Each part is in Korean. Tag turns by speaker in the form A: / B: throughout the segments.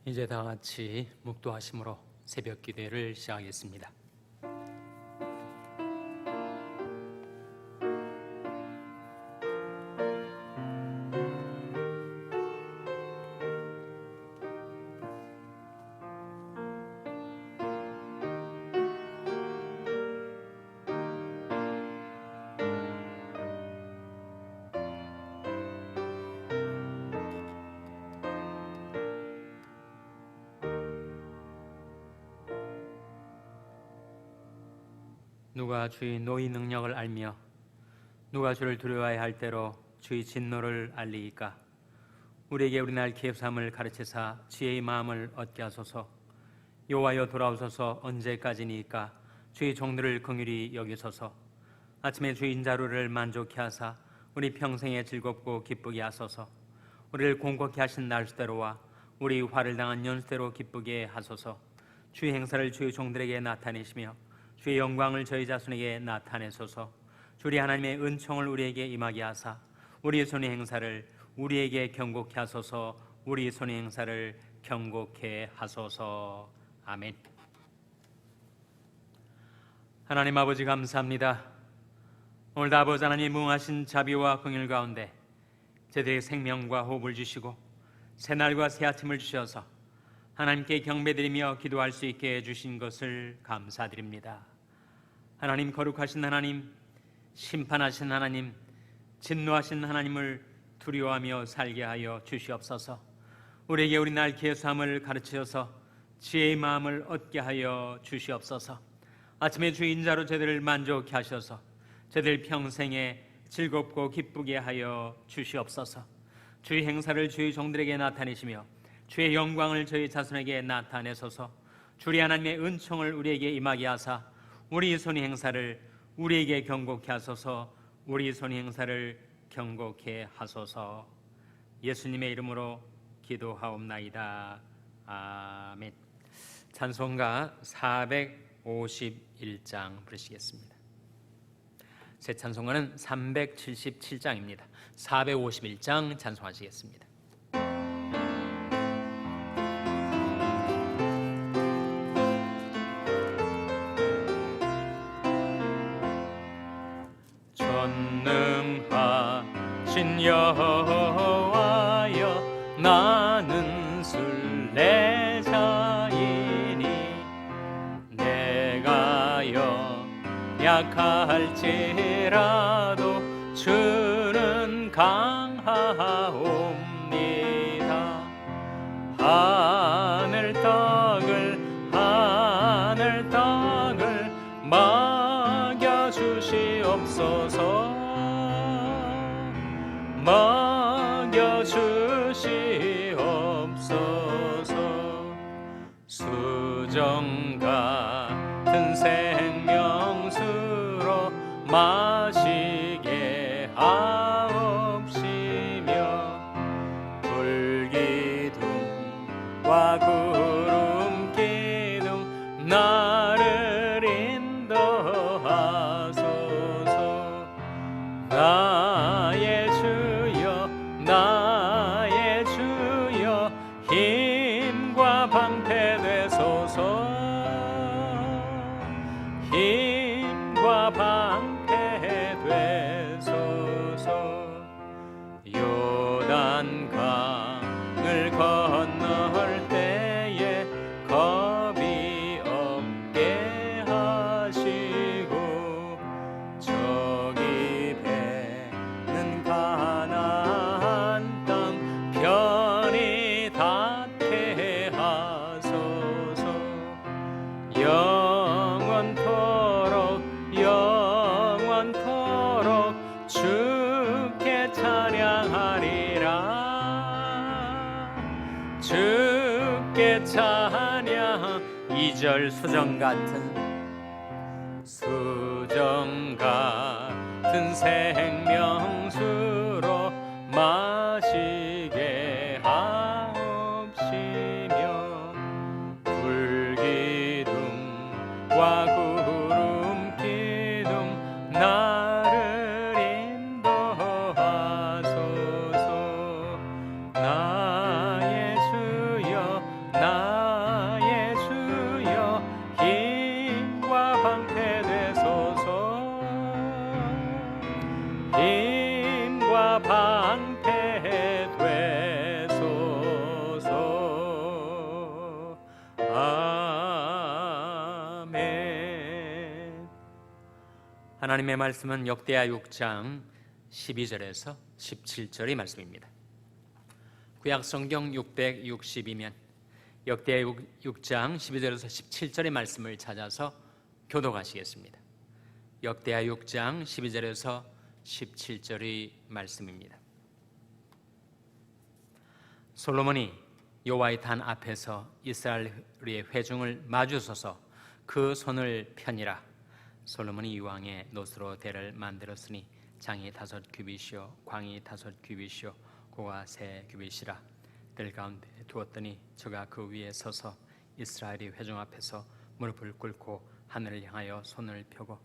A: 이제 다 같이 묵도하심으로 새벽 기도를 시작하겠습니다. 누가 주의 노의 능력을 알며 누가 주를 두려워해야 할 때로 주의 진노를 알리이까. 우리에게 우리날 기업삼을 가르치사 지혜의 마음을 얻게 하소서. 여호와여 돌아오소서. 언제까지니까 주의 종들을 긍휼히 여기소서. 아침에 주의 인자루를 만족케 하사 우리 평생에 즐겁고 기쁘게 하소서. 우리를 공고케 하신 날수대로와 우리 화를 당한 연수대로 기쁘게 하소서. 주의 행사를 주의 종들에게 나타내시며 주의 영광을 저희 자손에게 나타내소서. 주리 하나님의 은총을 우리에게 임하게 하사 우리 손의 행사를 우리에게 경고케 하소서. 우리 손의 행사를 경고케 하소서. 아멘. 하나님 아버지 감사합니다. 오늘도 아버지 하나님 무궁하신 자비와 긍휼 가운데 저희들에게 생명과 호흡을 주시고 새날과 새 아침을 주셔서 하나님께 경배드리며 기도할 수 있게 해주신 것을 감사드립니다. 하나님, 거룩하신 하나님, 심판하신 하나님, 진노하신 하나님을 두려워하며 살게 하여 주시옵소서. 우리에게 우리날 기회삼을 가르치셔서 지혜의 마음을 얻게 하여 주시옵소서. 아침에 주의 인자로 저희들을 만족케 하셔서 저희들 평생에 즐겁고 기쁘게 하여 주시옵소서. 주의 행사를 주의 종들에게 나타내시며 주의 영광을 저희 자손에게 나타내소서. 주리 하나님의 은총을 우리에게 임하게 하사 우리 손의 행사를 우리에게 경고케 하소서. 우리 손의 행사를 경고케 하소서. 예수님의 이름으로 기도하옵나이다. 아멘. 찬송가 451장 부르시겠습니다. 새 찬송가는 377장입니다. 451장 찬송하시겠습니다. 전능하신 여호와여, 나는 순례자이니 내가여 약할지라도 주는 강하옵니다. 하늘 떡을 먹여 주시옵소서. 먹여 주시옵소서. 수정 같은 생명수로 마시게 하옵시며 불기둥과 구름 기둥 나를 인도하소서. 나의 주여 힘과 방패 되소서. 힘과 방패 되소서. 요단강을 건널 때에 겁이 없게 하시고 저기 배는 가나안 땅 편히 닿게 하소서. 영원토록 주께 찬양하리라. 주께 찬양. 2절 수정 같은 생명수로 마시게 하옵시며 불기둥과 구름 기둥 나를 인도하소서. 나의 주여 하나님의 말씀은 역대하 6장 12절에서 17절의 말씀입니다. 구약 성경 662면 역대하 6장 12절에서 17절의 말씀을 찾아서 교독하시겠습니다. 역대하 6장 12절에서 17절의 말씀입니다. 솔로몬이 여호와의 단 앞에서 이스라엘의 회중을 마주서서 그 손을 펴니라. 솔로몬이 이왕에 노스로 대를 만들었으니 장이 5규빗이요 광이 5규빗이요 고가 3규빗이라. 뜰 가운데 두었더니 저가 그 위에 서서 이스라엘의 회중 앞에서 무릎을 꿇고 하늘을 향하여 손을 펴고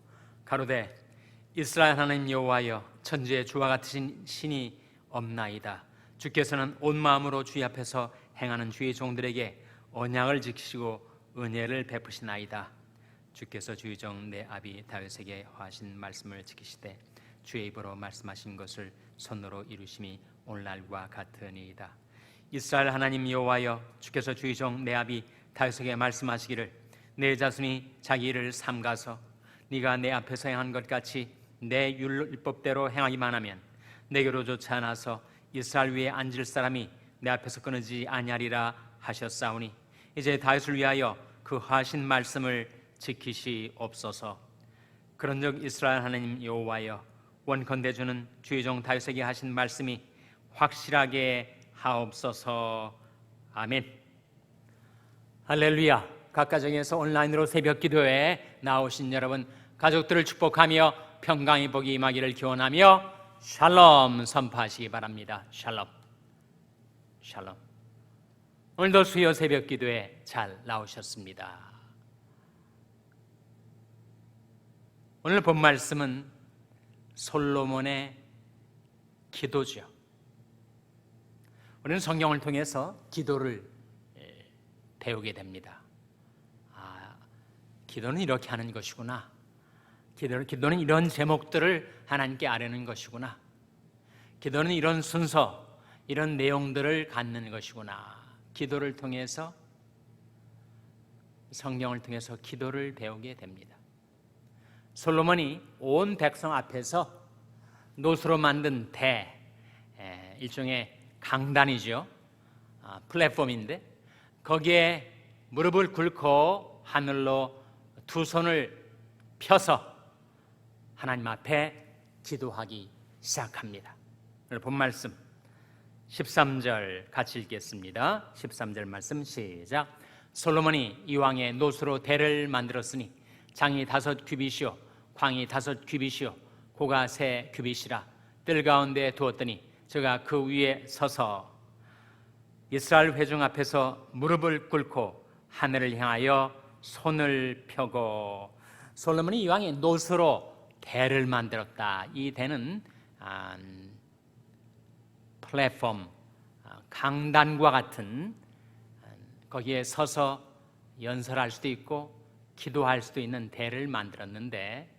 A: 가로되 이스라엘 하나님 여호와여, 천지에 주와 같으신 신이 없나이다. 주께서는 온 마음으로 주의 앞에서 행하는 주의 종들에게 언약을 지키시고 은혜를 베푸시나이다. 주께서 주의 종 내 아비 다윗에게 하신 말씀을 지키시되 주의 입으로 말씀하신 것을 손으로 이루심이 오늘날과 같으니이다. 이스라엘 하나님 여호와여, 주께서 주의 종 내 아비 다윗에게 말씀하시기를 내 자손이 자기 일을 삼가서 네가 내 앞에서 행한 것 같이 내 율법대로 행하기만 하면 내게로 쫓아나서 이스라엘 위에 앉을 사람이 내 앞에서 끊어지지 아니하리라 하셨사오니 이제 다윗을 위하여 그 하신 말씀을 지키시옵소서. 그런즉 이스라엘 하나님 여호와여, 원컨대 주는 주의 종 다윗에게 하신 말씀이 확실하게 하옵소서. 아멘. 할렐루야. 각 가정에서 온라인으로 새벽 기도에 나오신 여러분 가족들을 축복하며 평강의 복이 임하기를 기원하며 샬롬 선포하시기 바랍니다. 샬롬. 샬롬. 오늘도 수요 새벽 기도에 잘 나오셨습니다. 오늘 본 말씀은 솔로몬의 기도죠. 우리는 성경을 통해서 기도를 배우게 됩니다. 기도는 이렇게 하는 것이구나. 기도는 이런 제목들을 하나님께 아뢰는 것이구나. 기도는 이런 순서, 이런 내용들을 갖는 것이구나. 기도를 통해서, 성경을 통해서 기도를 배우게 됩니다. 솔로몬이 온 백성 앞에서 노수로 만든 일종의 강단이죠. 플랫폼인데 거기에 무릎을 꿇고 하늘로 두 손을 펴서 하나님 앞에 기도하기 시작합니다. 오늘 본 말씀 13절 같이 읽겠습니다. 13절 말씀 시작. 솔로몬이 이왕에 노수로 대를 만들었으니 장이 5규빗이요 광이 5규빗이요 고가 3규빗이라. 뜰 가운데 두었더니 저가 그 위에 서서 이스라엘 회중 앞에서 무릎을 꿇고 하늘을 향하여 손을 펴고. 솔로몬이 이왕에 노수로 대를 만들었다. 이 대는 플랫폼, 강단과 같은, 거기에 서서 연설할 수도 있고 기도할 수도 있는 대를 만들었는데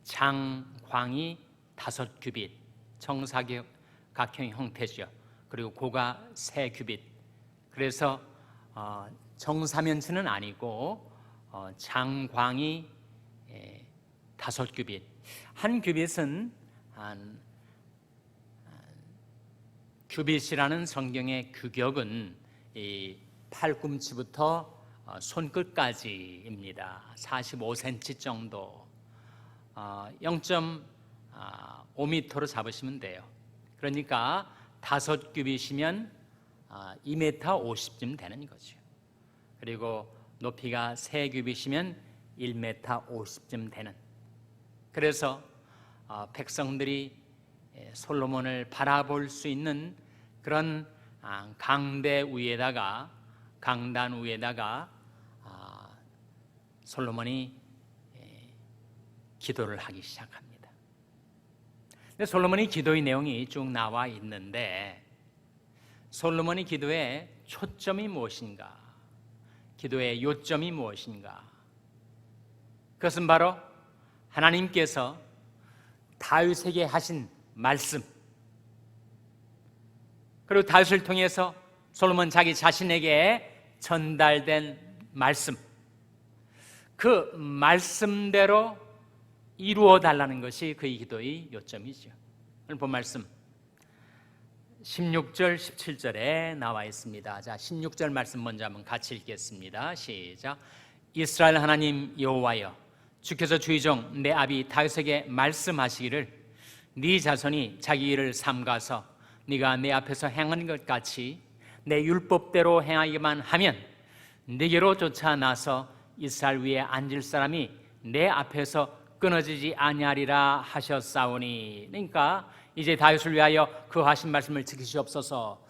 A: 장광이 5규빗, 정사각형 형태죠. 그리고 고가 3규빗. 그래서 정사면체는 아니고 장광이 5규빗. 한 규빗은 규빗이라는 성경의 규격은 이 팔꿈치부터 손끝까지입니다. 45cm 정도, 0.5m로 잡으시면 돼요. 그러니까 5규빗이면 2m 50쯤 되는 거죠. 그리고 높이가 3규빗이면 1m 50쯤 되는. 그래서 백성들이 솔로몬을 바라볼 수 있는 그런 강단 위에다가 솔로몬이 기도를 하기 시작합니다. 근데 솔로몬의 기도의 내용이 쭉 나와 있는데 솔로몬의 기도의 초점이 무엇인가? 기도의 요점이 무엇인가? 그것은 바로 하나님께서 다윗에게 하신 말씀, 그리고 다윗을 통해서 솔로몬 자기 자신에게 전달된 말씀, 그 말씀대로 이루어 달라는 것이 그의 기도의 요점이죠. 오늘 본 말씀 16절 17절에 나와 있습니다. 자, 16절 말씀 먼저 한번 같이 읽겠습니다. 시작. 이스라엘 하나님 여호와여, 주께서 주의 종 내 아비 다윗에게 말씀하시기를 네 자손이 자기 일을 삼가서 네가 내 앞에서 행한 것 같이 내 율법대로 행하기만 하면 네게로 쫓아나서 이스라엘 위에 앉을 사람이 내 앞에서 끊어지지 아니하리라 하셨사오니. 그러니까 이제 다윗을 위하여 그 하신 말씀을 지키시옵소서.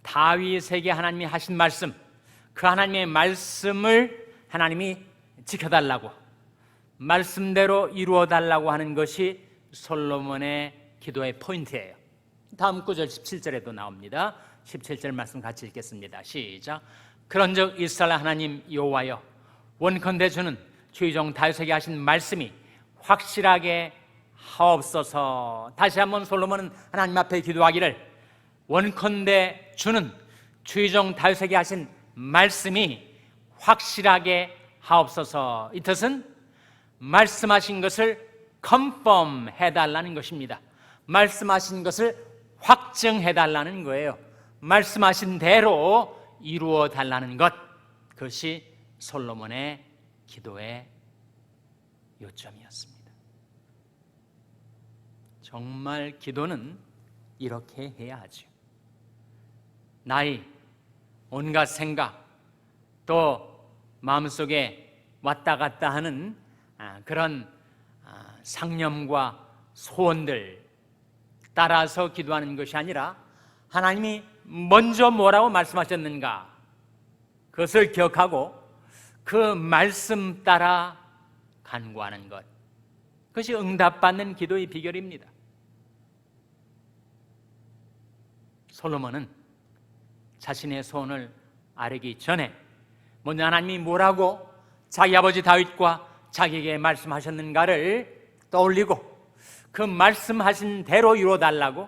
A: 다윗에게 하나님이 하신 말씀, 그 하나님의 말씀을 하나님이 지켜달라고, 말씀대로 이루어달라고 하는 것이 솔로몬의 기도의 포인트예요. 다음 구절 17절에도 나옵니다. 17절 말씀 같이 읽겠습니다. 시작. 그런즉 이스라엘 하나님 여호와여, 원컨대 주는 주의 종 다윗에게 하신 말씀이 확실하게 하옵소서. 다시 한번 솔로몬은 하나님 앞에 기도하기를 원컨대 주는 주의 종 다윗에게 하신 말씀이 확실하게 하옵소서. 이 뜻은 말씀하신 것을 컨펌 해달라는 것입니다. 말씀하신 것을 확증해달라는 거예요. 말씀하신 대로 이루어 달라는 것, 그것이 솔로몬의 기도의 요점이었습니다. 정말 기도는 이렇게 해야 하죠. 나의 온갖 생각, 또 마음속에 왔다 갔다 하는 그런 상념과 소원들 따라서 기도하는 것이 아니라 하나님이 먼저 뭐라고 말씀하셨는가, 그것을 기억하고 그 말씀 따라 간구하는 것, 그것이 응답받는 기도의 비결입니다. 솔로몬은 자신의 소원을 아뢰기 전에 먼저 하나님이 뭐라고 자기 아버지 다윗과 자기에게 말씀하셨는가를 떠올리고 그 말씀하신 대로 이루어달라고,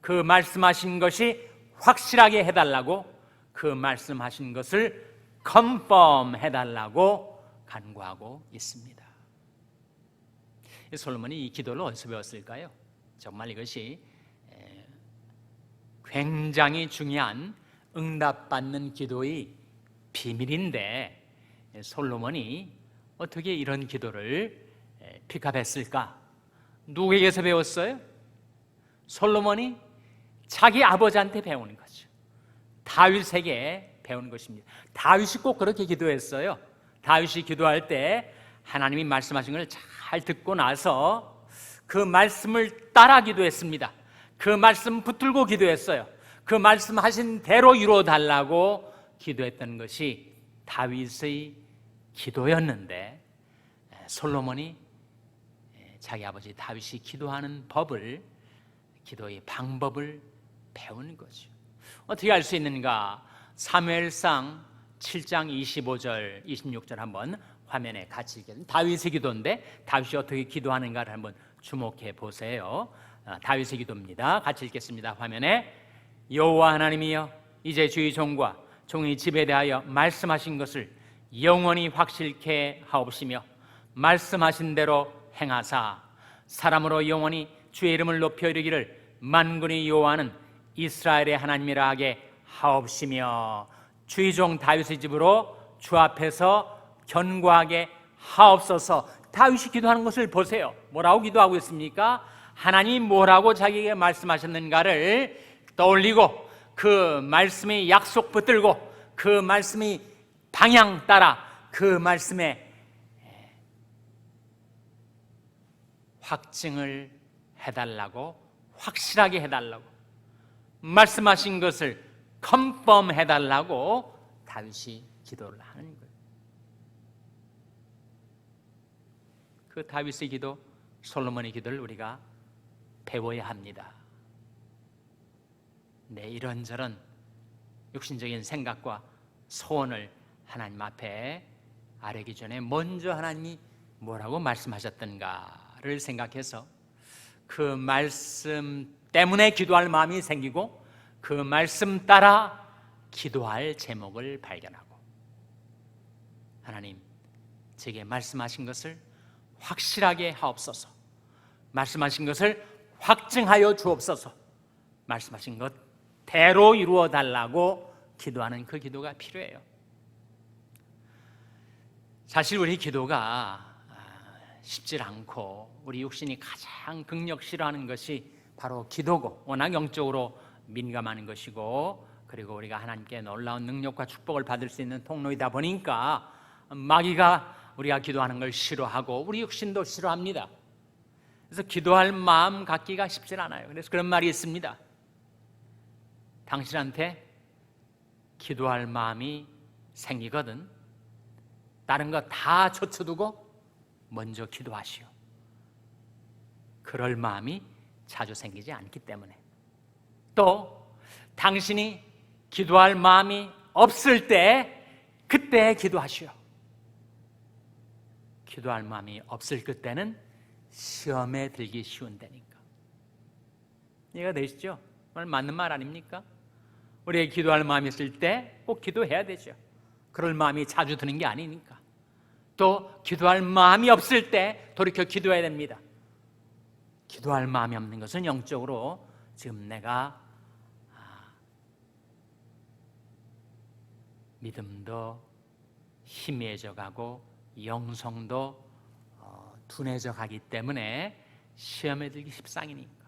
A: 그 말씀하신 것이 확실하게 해달라고, 그 말씀하신 것을 컨펌 해달라고 간구하고 있습니다. 솔로몬이 이 기도를 어디서 배웠을까요? 정말 이것이 굉장히 중요한 응답받는 기도의 비밀인데, 솔로몬이 어떻게 이런 기도를 픽업했을까? 누구에게서 배웠어요? 솔로몬이 자기 아버지한테 배우는 거죠. 다윗에게 배운 것입니다. 다윗이 꼭 그렇게 기도했어요. 다윗이 기도할 때 하나님이 말씀하신 걸 잘 듣고 나서 그 말씀을 따라 기도했습니다. 그 말씀 붙들고 기도했어요. 그 말씀하신 대로 이루어 달라고 기도했던 것이 다윗의 기도였는데, 솔로몬이 자기 아버지 다윗이 기도하는 법을, 기도의 방법을 배우는 거죠. 어떻게 알 수 있는가? 사무엘상 7장 25절 26절 한번 화면에 같이 읽겠습니다. 다윗의 기도인데 다윗이 어떻게 기도하는가를 한번 주목해 보세요. 다윗의 기도입니다. 같이 읽겠습니다. 화면에 여호와 하나님이여, 이제 주의 종과 종의 집에 대하여 말씀하신 것을 영원히 확실케 하옵시며 말씀하신 대로 행하사 사람으로 영원히 주의 이름을 높여 이르기를 만군의 여호와는 이스라엘의 하나님이라 하게 하옵시며 주의 종 다윗의 집으로 주 앞에서 견고하게 하옵소서. 다윗이 기도하는 것을 보세요. 뭐라고 기도하고 있습니까? 하나님이 뭐라고 자기에게 말씀하셨는가를 떠올리고 그 말씀의 약속 붙들고 그 말씀의 방향 따라 그 말씀에 확증을 해달라고, 확실하게 해달라고, 말씀하신 것을 컨펌 해달라고 다윗이 기도를 하는 거예요. 그 다윗의 기도, 솔로몬의 기도를 우리가 배워야 합니다. 내 이런저런 육신적인 생각과 소원을 하나님 앞에 아뢰기 전에 먼저 하나님이 뭐라고 말씀하셨던가를 생각해서 그 말씀 때문에 기도할 마음이 생기고 그 말씀 따라 기도할 제목을 발견하고, 하나님 제게 말씀하신 것을 확실하게 하옵소서. 말씀하신 것을 확증하여 주옵소서. 말씀하신 것 대로 이루어 달라고 기도하는 그 기도가 필요해요. 사실 우리 기도가 쉽지 않고 우리 육신이 가장 극력 싫어하는 것이 바로 기도고, 워낙 영적으로 민감한 것이고, 그리고 우리가 하나님께 놀라운 능력과 축복을 받을 수 있는 통로이다 보니까 마귀가 우리가 기도하는 걸 싫어하고 우리 육신도 싫어합니다. 그래서 기도할 마음 갖기가 쉽지 않아요. 그래서 그런 말이 있습니다. 당신한테 기도할 마음이 생기거든 다른 거 다 젖혀두고 먼저 기도하시오. 그럴 마음이 자주 생기지 않기 때문에. 또 당신이 기도할 마음이 없을 때 그때 기도하시오. 기도할 마음이 없을 그때는 시험에 들기 쉬운다니까. 이해가 되시죠? 맞는 말 아닙니까? 우리의 기도할 마음이 있을 때 꼭 기도해야 되죠. 그럴 마음이 자주 드는 게 아니니까. 또 기도할 마음이 없을 때 돌이켜 기도해야 됩니다. 기도할 마음이 없는 것은 영적으로 지금 내가 믿음도 희미해져 가고 영성도 둔해져 가기 때문에 시험에 들기 십상이니까.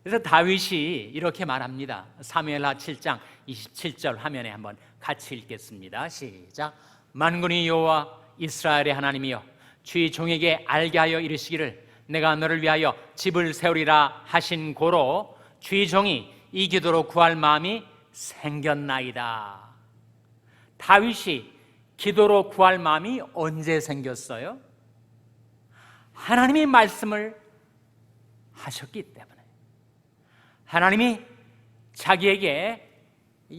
A: 그래서 다윗이 이렇게 말합니다. 사무엘하 7장 27절 화면에 한번 같이 읽겠습니다. 시작. 만군의 여호와 이스라엘의 하나님이여, 주의 종에게 알게 하여 이르시기를 내가 너를 위하여 집을 세우리라 하신 고로 주의 종이 이 기도로 구할 마음이 생겼나이다. 다윗이 기도로 구할 마음이 언제 생겼어요? 하나님이 말씀을 하셨기 때문에. 하나님이 자기에게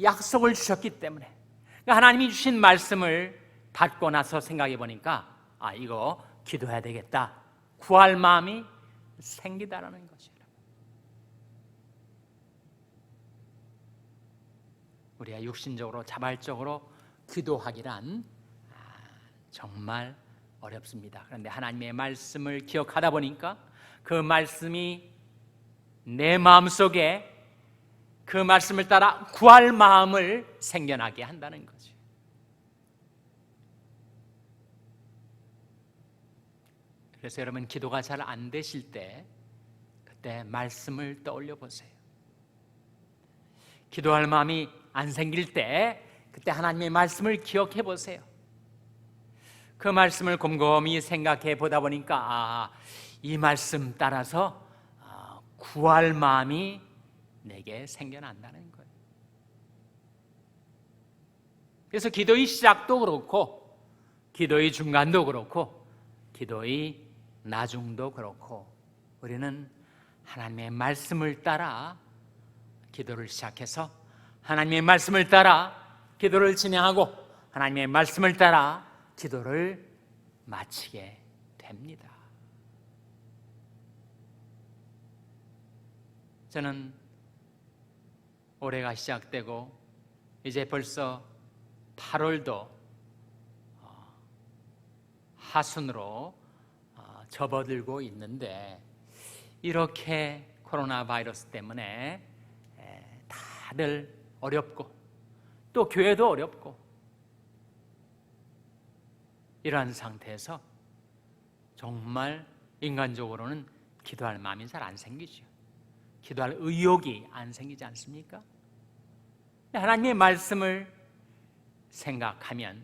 A: 약속을 주셨기 때문에. 그러니까 하나님이 주신 말씀을 받고 나서 생각해 보니까 이거 기도해야 되겠다, 구할 마음이 생기다라는 것이에요. 우리가 육신적으로 자발적으로 기도하기란 정말 어렵습니다. 그런데 하나님의 말씀을 기억하다 보니까 그 말씀이 내 마음속에 그 말씀을 따라 구할 마음을 생겨나게 한다는 거죠. 그래서 여러분, 기도가 잘 안 되실 때 그때 말씀을 떠올려 보세요. 기도할 마음이 안 생길 때 그때 하나님의 말씀을 기억해 보세요. 그 말씀을 곰곰이 생각해 보다 보니까 이 말씀 따라서 구할 마음이 내게 생겨난다는 거예요. 그래서 기도의 시작도 그렇고 기도의 중간도 그렇고 기도의 나중도 그렇고 우리는 하나님의 말씀을 따라 기도를 시작해서 하나님의 말씀을 따라 기도를 진행하고 하나님의 말씀을 따라 기도를 마치게 됩니다. 저는 올해가 시작되고 이제 벌써 8월도 하순으로 접어들고 있는데 이렇게 코로나 바이러스 때문에 다들 어렵고 또 교회도 어렵고 이러한 상태에서 정말 인간적으로는 기도할 마음이 잘 안 생기죠. 기도할 의욕이 안 생기지 않습니까? 하나님의 말씀을 생각하면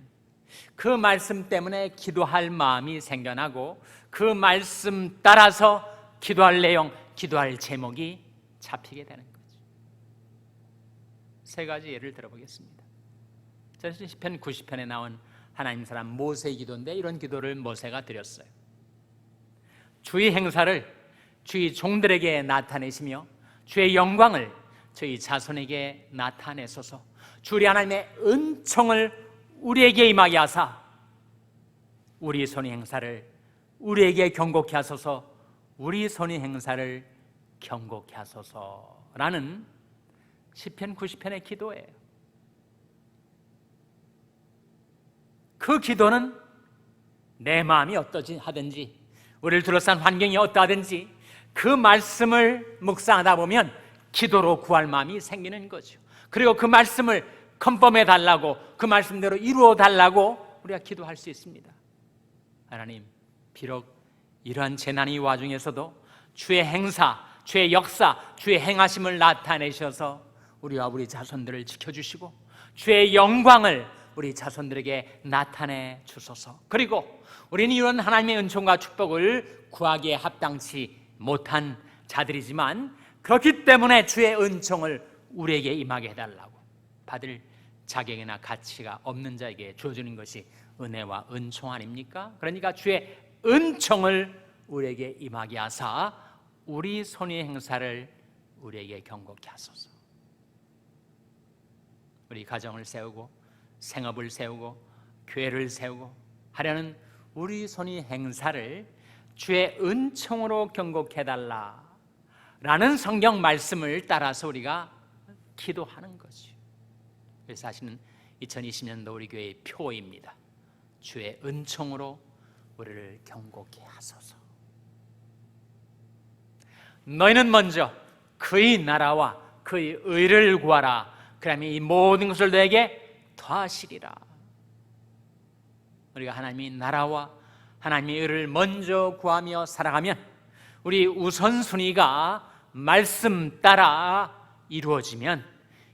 A: 그 말씀 때문에 기도할 마음이 생겨나고 그 말씀 따라서 기도할 내용, 기도할 제목이 잡히게 되는 거죠. 세 가지 예를 들어보겠습니다. 시편 90편에 나온 하나님 사람 모세의 기도인데 이런 기도를 모세가 드렸어요. 주의 행사를 주의 종들에게 나타내시며 주의 영광을 저희 자손에게 나타내소서. 주의 하나님의 은총을 우리에게 임하게 하사 우리 손의 행사를 우리에게 경고케 하소서. 우리 손의 행사를 경고케 하소서라는 시편 90편의 기도예요. 그 기도는 내 마음이 어떠하든지, 우리를 둘러싼 환경이 어떠하든지 그 말씀을 묵상하다 보면 기도로 구할 마음이 생기는 거죠. 그리고 그 말씀을 컨펌해 달라고, 그 말씀대로 이루어 달라고 우리가 기도할 수 있습니다. 하나님, 비록 이러한 재난의 와중에서도 주의 행사, 주의 역사, 주의 행하심을 나타내셔서 우리와 우리 자손들을 지켜주시고 주의 영광을 우리 자손들에게 나타내 주소서. 그리고 우리는 이런 하나님의 은총과 축복을 구하기에 합당치 못한 자들이지만 그렇기 때문에 주의 은총을 우리에게 임하게 해달라고, 받을 자격이나 가치가 없는 자에게 주어주는 것이 은혜와 은총 아닙니까? 그러니까 주의 은총을 우리에게 임하게 하사 우리 손의 행사를 우리에게 경고케 하소서. 우리 가정을 세우고 생업을 세우고 교회를 세우고 하려는 우리 손의 행사를 주의 은총으로 경고케 해달라라는 성경 말씀을 따라서 우리가 기도하는 거죠. 그래서 사실은 2020년도 우리 교회의 표입니다. 주의 은총으로 우리를 경고케 하소서. 너희는 먼저 그의 나라와 그의 의를 구하라. 그러면 이 모든 것을 너에게 더하시리라. 우리가 하나님의 나라와 하나님의 의를 먼저 구하며 살아가면 우리 우선순위가 말씀 따라 이루어지면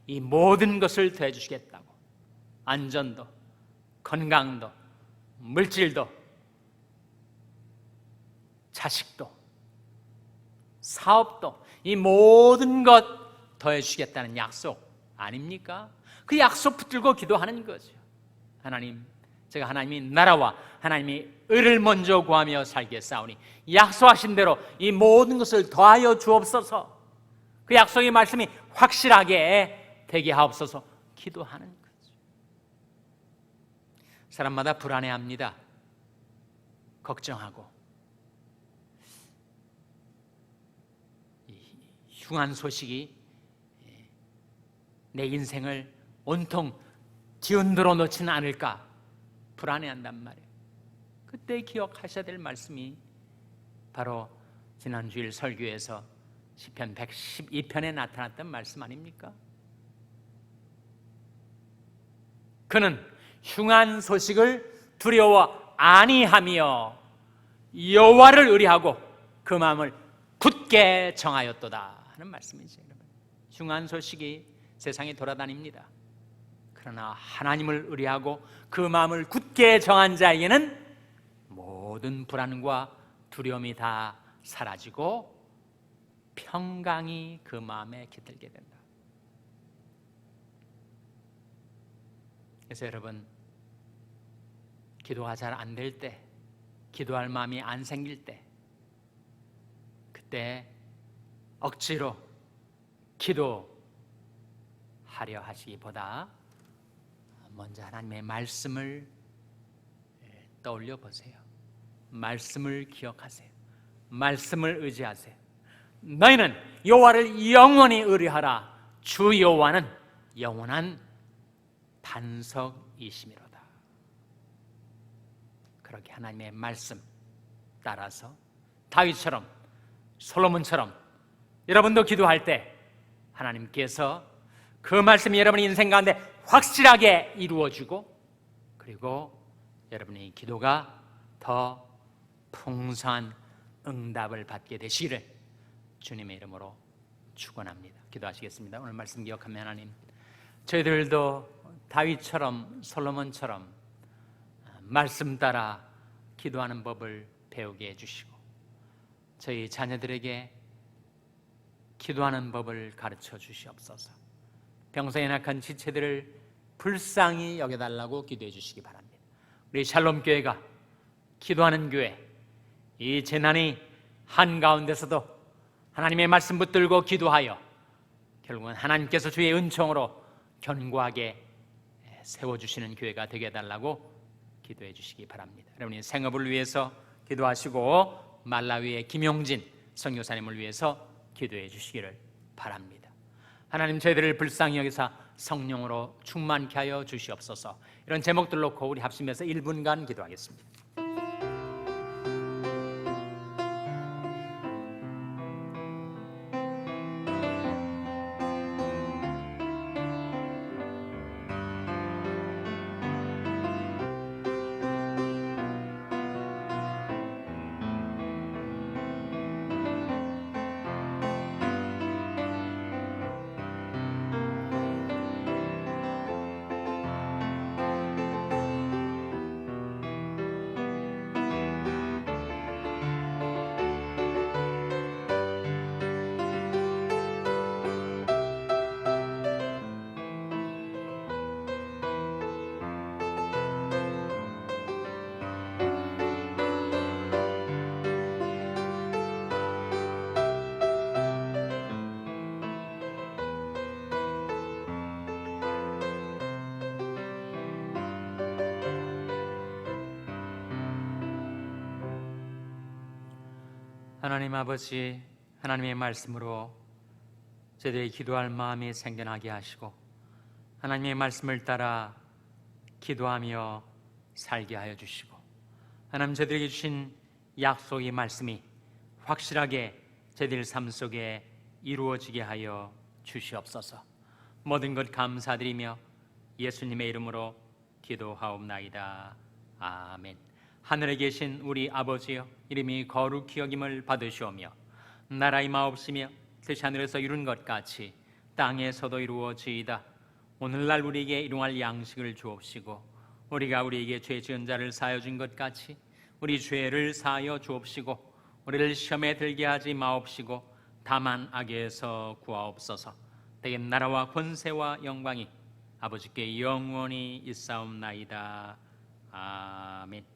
A: 이 모든 것을 더해 주시겠다고, 안전도, 건강도, 물질도, 자식도, 사업도, 이 모든 것 더해 주시겠다는 약속 아닙니까? 그 약속 붙들고 기도하는 거죠. 하나님, 제가 하나님의 나라와 하나님의 의를 먼저 구하며 살겠사오니 약속하신 대로 이 모든 것을 더하여 주옵소서. 그 약속의 말씀이 확실하게 되게 하옵소서 기도하는 거죠. 사람마다 불안해합니다. 걱정하고 흉한 소식이 내 인생을 온통 뒤흔들어 놓지는 않을까 불안해한단 말이에요. 그때 기억하셔야 될 말씀이 바로 지난 주일 설교에서 시편 112편에 나타났던 말씀 아닙니까? 그는 흉한 소식을 두려워 아니하며 여호와를 의뢰하고 그 마음을 굳게 정하였도다 하는 말씀이죠. 흉한 소식이 세상에 돌아다닙니다. 그러나 하나님을 의뢰하고 그 마음을 굳게 정한 자에게는 모든 불안과 두려움이 다 사라지고 평강이 그 마음에 깃들게 된다. 그래서 여러분, 기도가 잘 안 될 때, 기도할 마음이 안 생길 때, 그때 억지로 기도하려 하시기보다 먼저 하나님의 말씀을 떠올려 보세요. 말씀을 기억하세요. 말씀을 의지하세요. 너희는 여호와를 영원히 의뢰하라. 주 여호와는 영원한 반석이시미로다. 그렇게 하나님의 말씀 따라서 다윗처럼, 솔로몬처럼 여러분도 기도할 때 하나님께서 그 말씀이 여러분의 인생 가운데 확실하게 이루어지고, 그리고 여러분의 기도가 더 풍성한 응답을 받게 되시기를 주님의 이름으로 축원합니다. 기도하시겠습니다. 오늘 말씀 기억하며 하나님, 저희들도 다윗처럼 솔로몬처럼 말씀 따라 기도하는 법을 배우게 해주시고 저희 자녀들에게 기도하는 법을 가르쳐 주시옵소서. 병상에 낙한 지체들을 불쌍히 여겨달라고 기도해 주시기 바랍니다. 우리 샬롬교회가 기도하는 교회, 이 재난이 한가운데서도 하나님의 말씀 붙들고 기도하여 결국은 하나님께서 주의 은총으로 견고하게 세워주시는 교회가 되게 해달라고 기도해 주시기 바랍니다. 여러분이 생업을 위해서 기도하시고 말라위의 김용진 선교사님을 위해서 기도해 주시기를 바랍니다. 하나님, 저희들을 불쌍히 여기사 성령으로 충만케 하여 주시옵소서. 이런 제목들 놓고 우리 합심해서 1분간 기도하겠습니다. 하나님 아버지, 하나님의 말씀으로 저희들이 기도할 마음이 생겨나게 하시고 하나님의 말씀을 따라 기도하며 살게 하여 주시고 하나님 저희들에게 주신 약속의 말씀이 확실하게 저희들 삶 속에 이루어지게 하여 주시옵소서. 모든 것 감사드리며 예수님의 이름으로 기도하옵나이다. 아멘. 하늘에 계신 우리 아버지여, 이름이 거룩히 여김을 받으시오며 나라의 마옵시며 뜻이 하늘에서 이룬 것 같이 땅에서도 이루어지이다. 오늘날 우리에게 일용할 양식을 주옵시고 우리가 우리에게 죄 지은 자를 사하여 준 것 같이 우리 죄를 사하여 주옵시고 우리를 시험에 들게 하지 마옵시고 다만 악에서 구하옵소서. 대개 나라와 권세와 영광이 아버지께 영원히 있사옵나이다. 아멘.